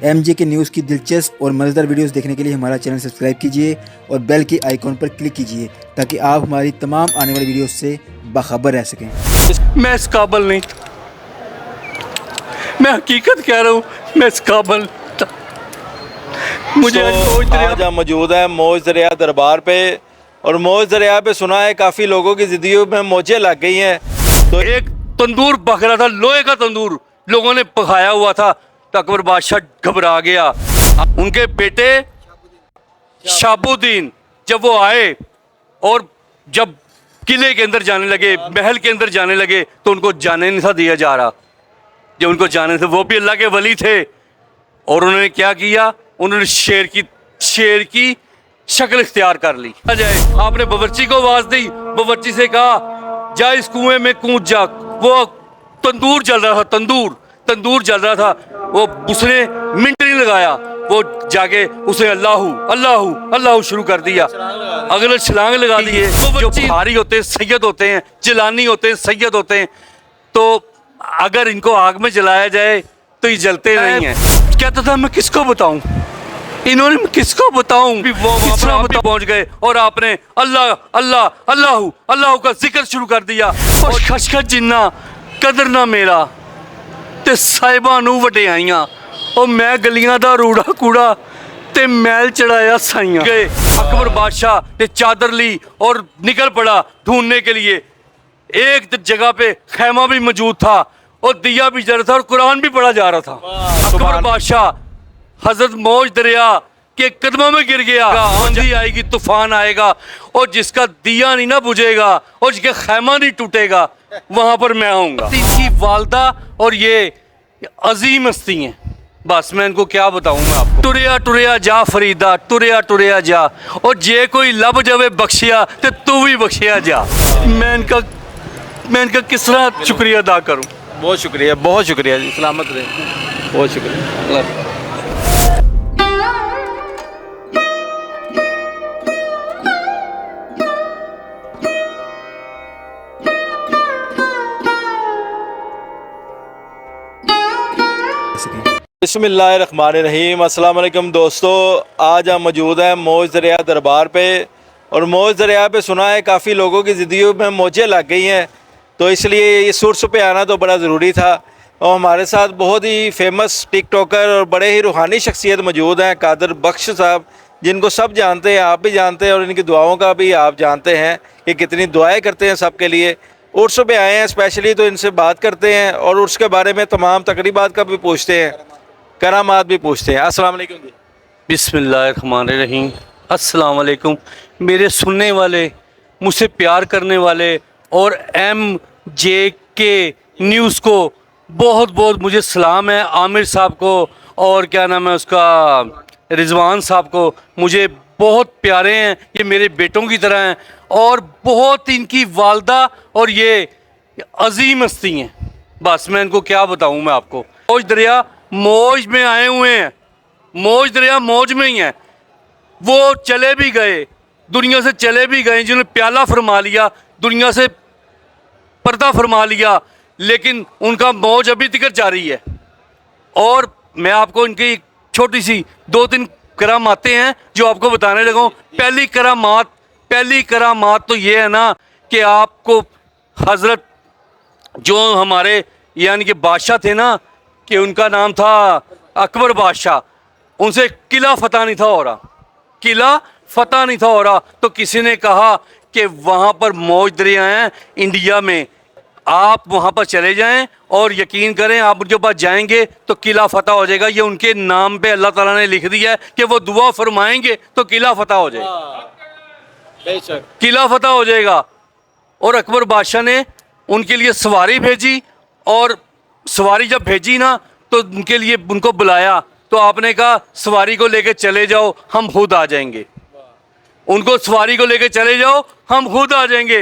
MJ के news की दिलचस्प और मज़ेदार वीडियोस देखने के लिए हमारा चैनल सब्सक्राइब कीजिए और बेल के आइकॉन पर क्लिक कीजिए ताकि आप हमारी तमाम आने वाली वीडियोस से बाखबर रह सकें। मैं इस काबिल नहीं, मैं हकीकत कह रहा हूँ, मैं इस काबिल मुझे आज हम मौजूद हैं मौज दरिया दरबार पे और मौज दरिया पे सुना है काफ़ी लोगों की ज़िंदगियों में मोजें लग गई हैं। तो एक तंदूर पक रहा था, लोहे का तंदूर लोगों ने पकाया हुआ था, तो अकबर बादशाह घबरा गया। उनके बेटे शाबुद्दीन जब वो आए और जब किले के अंदर जाने लगे, महल के अंदर जाने लगे, तो उनको जाने नहीं था दिया जा रहा। जब उनको जाने थे, वो भी अल्लाह के वली थे और उन्होंने क्या किया, उन्होंने शेर की शक्ल इख्तियार कर ली। जाए आपने बावर्ची को आवाज दी, बावर्ची से कहा जा इस कुएं में कूद जा। वो तंदूर जल रहा था, तंदूर जल रहा था, वो उसने मिनट नहीं लगाया, वो जाके उसने अल्लाहू अल्लाहू अल्लाहू शुरू कर दिया। अगले छलांग लगा दिए। जो भारी होते हैं सैयद होते हैं, जिलानी होते हैं सैयद होते हैं, तो अगर इनको आग में जलाया जाए तो ये जलते नहीं हैं। कहता था मैं किसको बताऊं, इन्होंने किसको बताऊं, वो किस तरह पहुंच गए और आपने अल्लाह अल्लाह अल्लाहू अल्लाहू का जिक्र शुरू कर दिया। और खशखश जिन्ना कदर ना मेरा ते साहिबा नू वडियाइयां और मैं गलियां दा रूड़ा कूड़ा ते मैल चढ़ाया साइयां गए। अकबर बादशाह ने चादर ली और निकल पड़ा ढूंढने के लिए। एक जगह पे खैमा भी मौजूद था और दिया भी जल रहा था और कुरान भी पढ़ा जा रहा था। अकबर बादशाह हजरत मौज दरिया के कदमों में गिर गया। आंधी आएगी, तूफान आएगा और जिसका दिया नहीं ना बुझेगा और जिसका खैमा नहीं टूटेगा, वहां पर मैं आऊंगा। इनकी वालदा और ये अजीम हस्ती हैं, बस मैं इनको क्या बताऊं मैं आपको। टुरिया टुरिया जा फरीदा, टुरिया टुरिया जा, और जे कोई लब जावे बख्शिया तो तू भी बख्शिया जा। मैं इनका किस तरह शुक्रिया अदा करूं। बहुत शुक्रिया जी, सलामत रहे, बहुत शुक्रिया। बिस्मिल्लाहिर्रहमानिर्रहीम। अस्सलाम वालेकुम दोस्तों, आज हम मौजूद हैं मौज दरिया दरबार पे और मौज दरिया पे सुना है काफ़ी लोगों की ज़िंदगियों में मोजें लग गई हैं, तो इसलिए इस सुर्स पे आना तो बड़ा ज़रूरी था। और हमारे साथ बहुत ही फेमस टिकटॉकर और बड़े ही रूहानी शख्सियत मौजूद हैं, कादर बख्श साहब, जिनको सब जानते हैं, आप भी जानते हैं और इनकी दुआओं का भी आप जानते हैं कि कितनी दुआएँ करते हैं सब के लिए। उर्स पे आए हैं स्पेशली, तो इनसे बात करते हैं और उर्स के बारे में तमाम तकरीबात का भी पूछते हैं, करामात भी पूछते हैं। अस्सलाम वालेकुम जी। बिस्मिल्लाहिर्रहमानिर्रहीम। अस्सलाम वालेकुम मेरे सुनने वाले, मुझसे प्यार करने वाले और MJK न्यूज़ को बहुत बहुत मुझे सलाम है। आमिर साहब को और क्या नाम है उसका, रिजवान साहब को, मुझे बहुत प्यारे हैं, ये मेरे बेटों की तरह हैं और बहुत इनकी वालदा और ये अजीम हस्ती हैं। बस मैं इनको क्या बताऊं मैं आपको। मौज दरिया मौज में आए हुए हैं, मौज दरिया मौज में ही है। वो चले भी गए, दुनिया से चले भी गए, जिन्होंने प्याला फरमा लिया, दुनिया से पर्दा फरमा लिया, लेकिन उनका मौज अभी तक जारी है। और मैं आपको इनकी छोटी सी 2-3 करामातें हैं जो आपको बताने लगा हूँ। पहली करामात तो ये है ना कि आपको हजरत जो हमारे यानी कि बादशाह थे ना, कि उनका नाम था अकबर बादशाह, उनसे किला फतह नहीं था हो रहा, तो किसी ने कहा कि वहाँ पर मौज दरिया हैं इंडिया में, आप वहाँ पर चले जाएं और यकीन करें आप उनके पास जाएंगे तो किला फतह हो जाएगा। ये उनके नाम पे अल्लाह ताला ने लिख दिया है कि वो दुआ फरमाएंगे तो किला फतह हो जाएगा, बेशक किला फतह हो जाएगा। और अकबर बादशाह ने उनके लिए सवारी भेजी और सवारी जब भेजी ना तो उनके लिए उनको बुलाया, तो आपने कहा सवारी को लेकर चले जाओ, हम खुद आ जाएंगे। उनको सवारी को लेकर चले जाओ, हम खुद आ जाएंगे।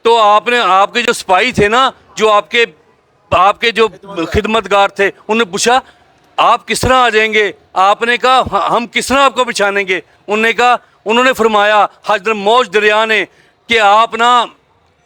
तो आपने, आपके जो सिपाही थे ना, जो आपके जो खिदमतगार थे, उन्होंने पूछा आप किस तरह आ जाएंगे। आपने कहा हम किस तरह आपको बिछानेंगे। उन्होंने फरमाया हजरत मौज दरिया ने कि आप ना,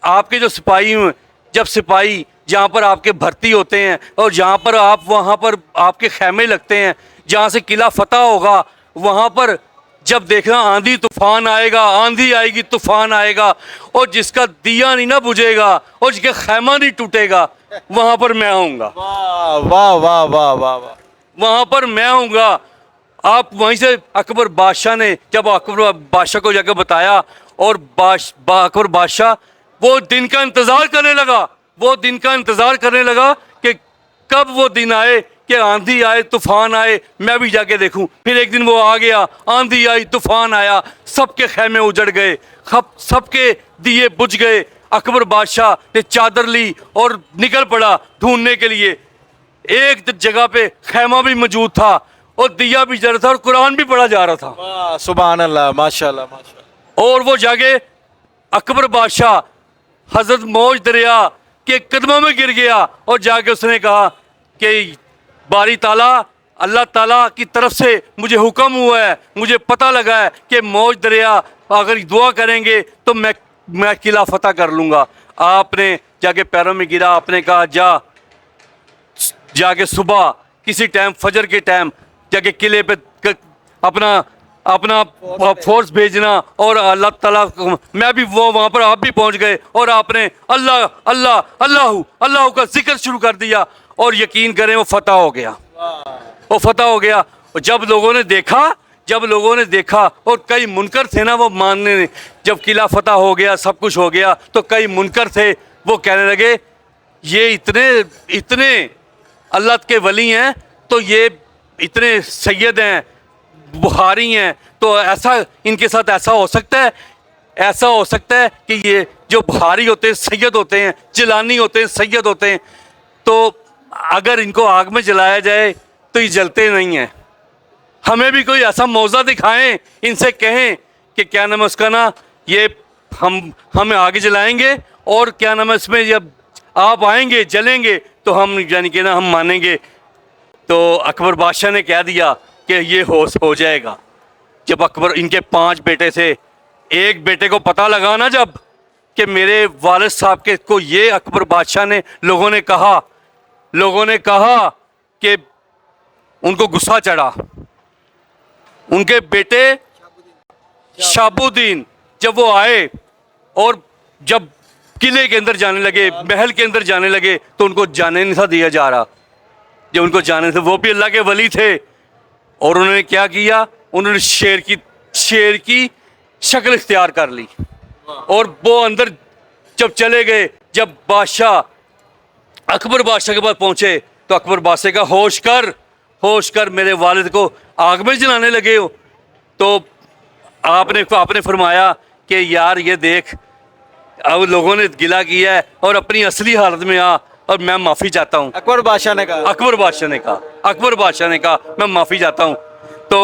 आपके जो सिपाही हैं, जब सिपाही जहाँ पर आपके भर्ती होते हैं और जहाँ पर आप, वहाँ पर आपके खैमे लगते हैं, जहाँ से किला फतह होगा वहाँ पर जब देखना आंधी तूफान आएगा, आंधी आएगी, तूफान आएगा, और जिसका दिया नहीं ना बुझेगा और जिसका खैमा नहीं टूटेगा, वहाँ पर मैं आऊँगा, वाह वाह वाह वाह वाह वाह। वहाँ पर मैं आऊँगा। आप वहीं से अकबर बादशाह ने जब अकबर बादशाह को जाकर बताया, और अकबर बादशाह वो दिन का इंतज़ार करने लगा, वो दिन का इंतज़ार करने लगा कि कब वो दिन आए कि आंधी आए, तूफान आए, मैं भी जाके देखूं। फिर एक दिन वो आ गया, आंधी आई, तूफान आया, सबके खैमे उजड़ गए, सबके दिए बुझ गए। अकबर बादशाह ने चादर ली और निकल पड़ा ढूंढने के लिए। एक जगह पे खैमा भी मौजूद था और दिया भी जल रहा था और कुरान भी पढ़ा जा रहा था। वाह सुभान अल्लाह, माशाल्लाह माशाल्लाह। और वो जाके अकबर बादशाह हजरत मौज दरिया के कदमों में गिर गया और जाके उसने कहा कि बारी ताला, अल्लाह ताला की तरफ से मुझे हुक्म हुआ है, मुझे पता लगा है कि मौज दरिया अगर दुआ करेंगे तो मैं किला फतह कर लूँगा। आपने जाके पैरों में गिरा, आपने कहा जाके सुबह किसी टाइम फजर के टाइम जाके किले पे अपना फोर्स भेजना, और अल्लाह ताला मैं भी वो वहाँ पर आप भी पहुँच गए और आपने अल्लाह अल्लाह अल्लाह अल्लाह का जिक्र शुरू कर दिया, और यकीन करें वो फतह हो गया, वो फतह हो गया। और जब लोगों ने देखा और कई मुनकर थे ना वो मानने ने, जब किला फतह हो गया, सब कुछ हो गया, तो कई मुनकर थे, वो कहने लगे ये इतने अल्लाह के वली हैं, तो ये इतने सैयद हैं, बुखारी हैं, तो ऐसा इनके साथ ऐसा हो सकता है कि ये जो बुखारी होते हैं, सैयद होते हैं, जिलानी होते हैं, सैयद होते हैं, तो अगर इनको आग में जलाया जाए तो ये जलते नहीं हैं। हमें भी कोई ऐसा मौजा दिखाएं, इनसे कहें कि क्या नाम है उसका ना, ये हम आगे जलाएंगे, और क्या नाम है इसमें जब आप आएंगे जलेंगे तो हम यानी कि ना हम मानेंगे। तो अकबर बादशाह ने कह दिया कि ये हो जाएगा। जब अकबर, इनके 5 बेटे थे, एक बेटे को पता लगा ना जब कि मेरे वालिद साहब के को ये अकबर बादशाह ने, लोगों ने कहा कि उनको गुस्सा चढ़ा। उनके बेटे शाबुद्दीन जब वो आए और जब किले के अंदर जाने लगे, महल के अंदर जाने लगे, तो उनको जाने नहीं था दिया जा रहा। जब उनको जाने थे, वो भी अल्लाह के वली थे, और उन्होंने क्या किया, उन्होंने शेर की शक्ल इख्तियार कर ली, और वो अंदर जब चले गए, जब अकबर बादशाह के पास पहुंचे, तो अकबर बादशाह का होश कर मेरे वालिद को आग में जलाने लगे हो। तो आपने फरमाया कि यार ये देख, अब लोगों ने गिला किया है और अपनी असली हालत में आ, और मैं माफ़ी चाहता हूँ। अकबर बादशाह ने कहा मैं माफ़ी चाहता हूँ। तो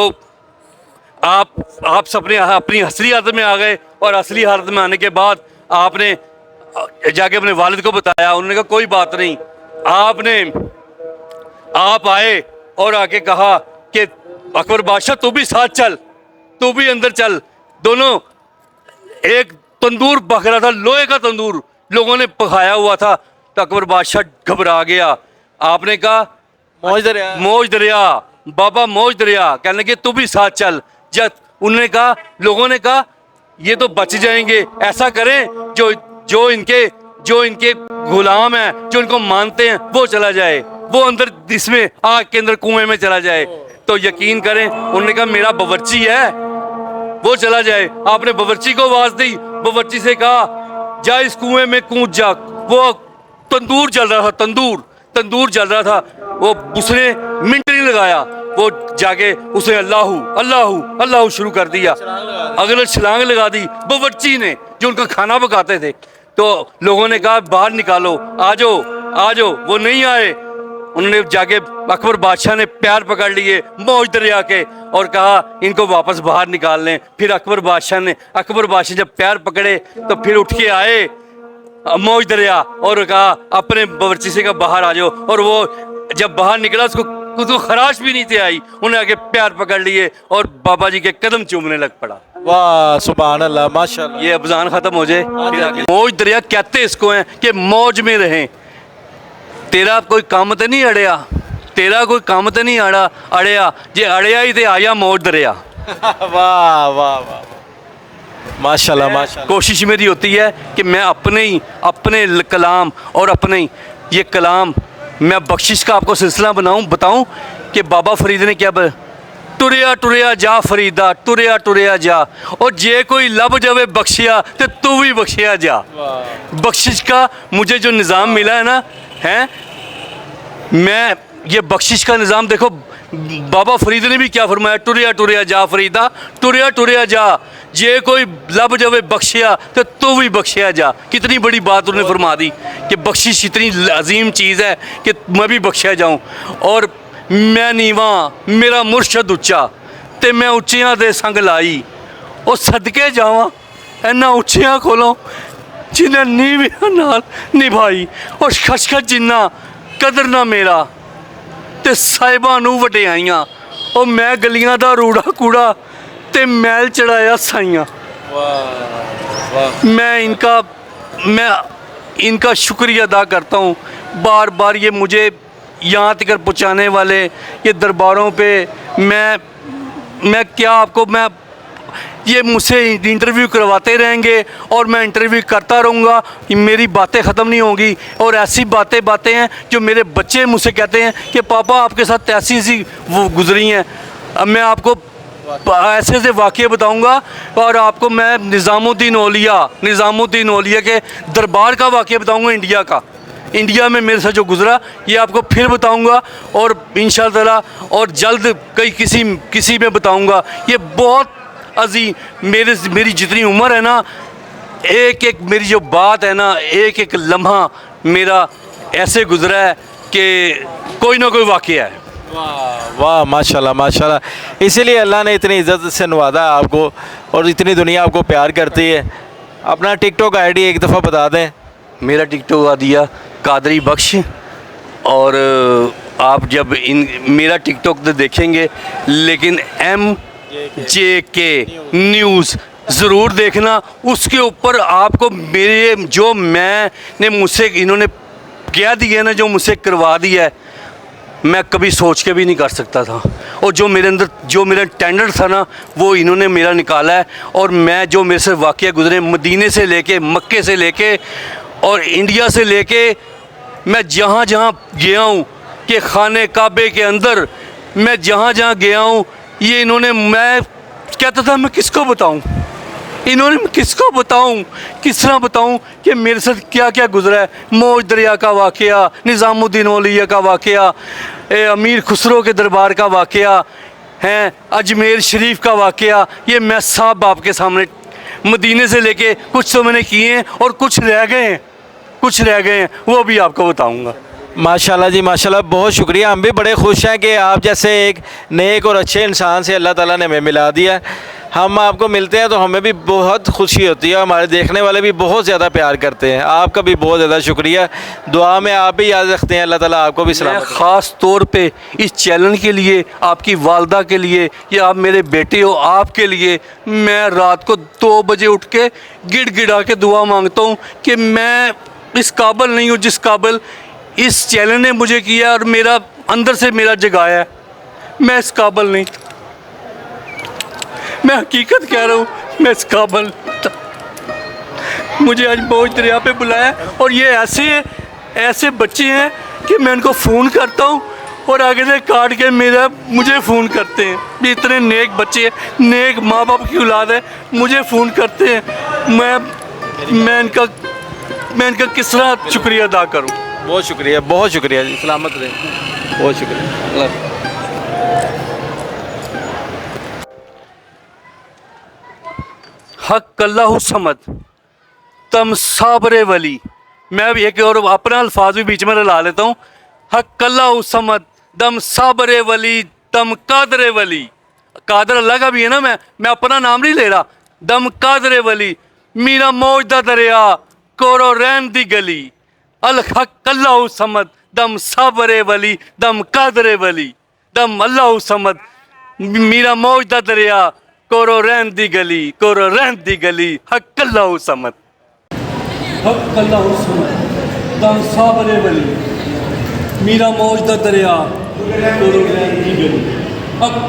आप सब अपनी असली हालत में आ गए, और असली हालत में आने के बाद आपने जाके अपने वालिद को बताया। उन्होंने कहा कोई बात नहीं। आप आए और आके कहा कि अकबर बादशाह तू भी साथ चल, तू भी अंदर चल। दोनों, एक तंदूर पक रहा था, लोहे का तंदूर लोगों ने पकाया हुआ था, तो अकबर बादशाह घबरा गया। आपने कहा मौज दरिया बाबा, मौज दरिया, कहने के तू भी साथ चल। जब उन्होंने कहा, लोगों ने कहा ये तो बच जाएंगे, ऐसा करें जो इनके गुलाम हैं, जो इनको मानते हैं, वो चला जाए, वो अंदर इसमें आग के अंदर कुएं में चला जाए। तो यकीन करें, उन्होंने कहा मेरा बावर्ची है, वो चला जाए। आपने बावर्ची को आवाज दी, बावर्ची से कहा जा इस कुएं में कूद जा। वो तंदूर जल रहा था, तंदूर जल रहा था, वो उसने मिनट नहीं लगाया, वो जाके उसने अल्लाह शुरू कर दिया। अगले छलांग लगा दी बावर्ची ने, जो उनका खाना पकाते थे। तो लोगों ने कहा बाहर निकालो, आ जाओ। वो नहीं आए। उन्होंने जाके अकबर बादशाह ने पैर पकड़ लिए मौज दरिया के और कहा इनको वापस बाहर निकाल लें। फिर अकबर बादशाह जब पैर पकड़े तो फिर उठ के आए मौज दरिया और कहा अपने बावर्ची से कहा बाहर आ जाओ। और वो जब बाहर निकला उसको खराश भी नहीं थी आई। उन्हें आगे पैर पकड़ लिए और बाबा जी के कदम चूमने लग पड़ा। वाह सुभान अल्लाह, माशाल्लाह। ये अफजान खत्म हो जाए फिर आगे। मौज दरिया कहते इसको हैं कि मौज में रहें। तेरा कोई काम तो नहीं अड़िया, तेरा कोई काम तो नहीं आड़ा अड़िया, जे अड़िया ही तो आया मौज दरिया। वाह वाह वाह, माशाल्लाह माशाल्लाह। कोशिश मेरी होती है कि मैं अपने कलाम और अपने ही ये कलाम मैं बख्शिश का आपको सिलसिला बताऊं कि बाबा फरीद ने क्या टुरिया टुरिया जा फरीदा, टुरिया टुरिया जा, और जे कोई लब जावे बख्शिया तो तू भी बख्शिया जा। बख्शिश का मुझे जो निज़ाम मिला है ना, है मैं ये बख्शिश का निज़ाम देखो, बाबा फरीद ने भी क्या फरमाया, टुरिया टुरिया जा फरीदा, टुरिया टुरिया जा, जे कोई लब जावे बख्शिया तो तू भी बख्शिया जा। कितनी बड़ी बात उन्होंने फरमा दी कि बख्शिश इतनी अजीम चीज़ है कि मैं भी बख्शिया जाऊँ। और मैं नीवा मेरा मुर्शद उच्चा ते मैं उच्चियां दे संग लाई, और सदके जावां इन्हां उच्चियां कोलों जिन्हें नीवियां नाल निभाई, और खचखच जिन्ना कदर ना मेरा ते साहिबां नूं वडियाइयां, और मैं गलियां दा रूड़ा कूड़ा ते मैल चढ़ाया साइयां। मैं इनका शुक्रिया अदा करता हूँ। बार बार ये मुझे यहाँ तक पहुँचाने वाले ये दरबारों पे मैं क्या आपको मैं ये मुझसे इंटरव्यू करवाते रहेंगे और मैं इंटरव्यू करता रहूँगा, मेरी बातें ख़त्म नहीं होंगी। और ऐसी बातें हैं जो मेरे बच्चे मुझसे कहते हैं कि पापा आपके साथ ऐसी वो गुजरी हैं। अब मैं आपको ऐसे वाक़े बताऊंगा, और आपको मैं निज़ामुद्दीन औलिया के दरबार का वाक़या बताऊंगा, इंडिया में मेरे साथ जो गुज़रा ये आपको फिर बताऊंगा, और इंशाअल्लाह ताला और जल्द किसी में बताऊंगा। ये बहुत अजीम मेरी जितनी उम्र है ना, एक मेरी जो बात है ना, एक लम्हा मेरा ऐसे गुज़रा है कि कोई ना कोई वाक़या है। वाह वाह माशाल्लाह माशाल्लाह। इसीलिए अल्लाह ने इतनी इज़्ज़त से नवाजा आपको, और इतनी दुनिया आपको प्यार करती है। अपना टिकटॉक आईडी एक दफ़ा बता दें। मेरा टिकटॉक आ दिया कादरी बख्श, और आप जब मेरा टिकटॉक तो देखेंगे, लेकिन MJK न्यूज़ ज़रूर देखना। उसके ऊपर आपको मेरे जो मैंने मुझसे इन्होंने क्या दिया ना, जो मुझसे करवा दिया है, मैं कभी सोच के भी नहीं कर सकता था। और जो मेरा टेंडर था ना, वो इन्होंने मेरा निकाला है। और मैं जो मेरे से वाक़या गुजरे, मदीने से लेके, मक्के से लेके और इंडिया से लेके, मैं जहाँ गया हूँ कि खाने काबे के अंदर मैं जहाँ गया हूँ, ये इन्होंने, मैं कहता था मैं किसको बताऊँ, किस तरह बताऊँ कि मेरे साथ क्या क्या गुजरा है। मौज दरिया का वाक़या, निज़ामुद्दीन औलिया का वाक़या, अमीर खुसरो के दरबार का वाक़या है, अजमेर शरीफ का वाक़या, ये मैं सब आपके सामने मदीने से लेके कुछ तो मैंने किए हैं और कुछ रह गए हैं, वो भी आपको बताऊंगा। माशाल्लाह जी माशाल्लाह, बहुत शुक्रिया। हम भी बड़े खुश हैं कि आप जैसे एक नेक और अच्छे इंसान से अल्लाह ताला ने हमें मिला दिया। हम आपको मिलते हैं तो हमें भी बहुत खुशी होती है, हमारे देखने वाले भी बहुत ज़्यादा प्यार करते हैं। आपका भी बहुत ज़्यादा शुक्रिया। दुआ में आप भी याद रखते हैं, अल्लाह ताला आपको भी सलामत। ख़ास तौर पे इस चैनल के लिए, आपकी वालदा के लिए, या आप मेरे बेटे हो, आपके लिए मैं रात को 2 बजे उठ के गिड़गिड़ा के दुआ मांगता हूँ कि मैं इस काबिल नहीं हूँ जिस काबिल इस चैनल ने मुझे किया और मेरा अंदर से मेरा जगाया है। मैं इस काबिल नहीं, मैं हकीकत कह रहा हूँ, मैं इस काबिल मुझे आज मौज दरिया पे बुलाया। और ये ऐसे बच्चे हैं कि मैं उनको फ़ोन करता हूँ और आगे से काट के मुझे फ़ोन करते हैं। ये इतने नेक बच्चे हैं, नेक माँ बाप की औलाद है, मुझे फ़ोन करते हैं। मैं इनका किस तरह शुक्रिया अदा करूँ। बहुत शुक्रिया जी, सलामत रहें। बहुत शुक्रिया। हक अल्लाहु समद तम साबरे वली। मैं अब एक और अपना अल्फाज भी बीच में रला लेता हूँ। हक अल्लाहु समद दम साबरे वली तम कादरे वली। कादर अल्लाह का भी है ना, मैं अपना नाम नहीं ले रहा। दम कादरे वली मीरा मौज दा दरिया कोरो रैन दी गली। अल हक अल्लाहु समद दम साबरे वली दम कादरे वली। दम अल्लाहु समद मीरा मौज दा दरिया कोरो रहन दी गली। हक अल्लाहु समद। हक अल्लाहु समद दम साबरे वली मीरा मौज दा दरिया अब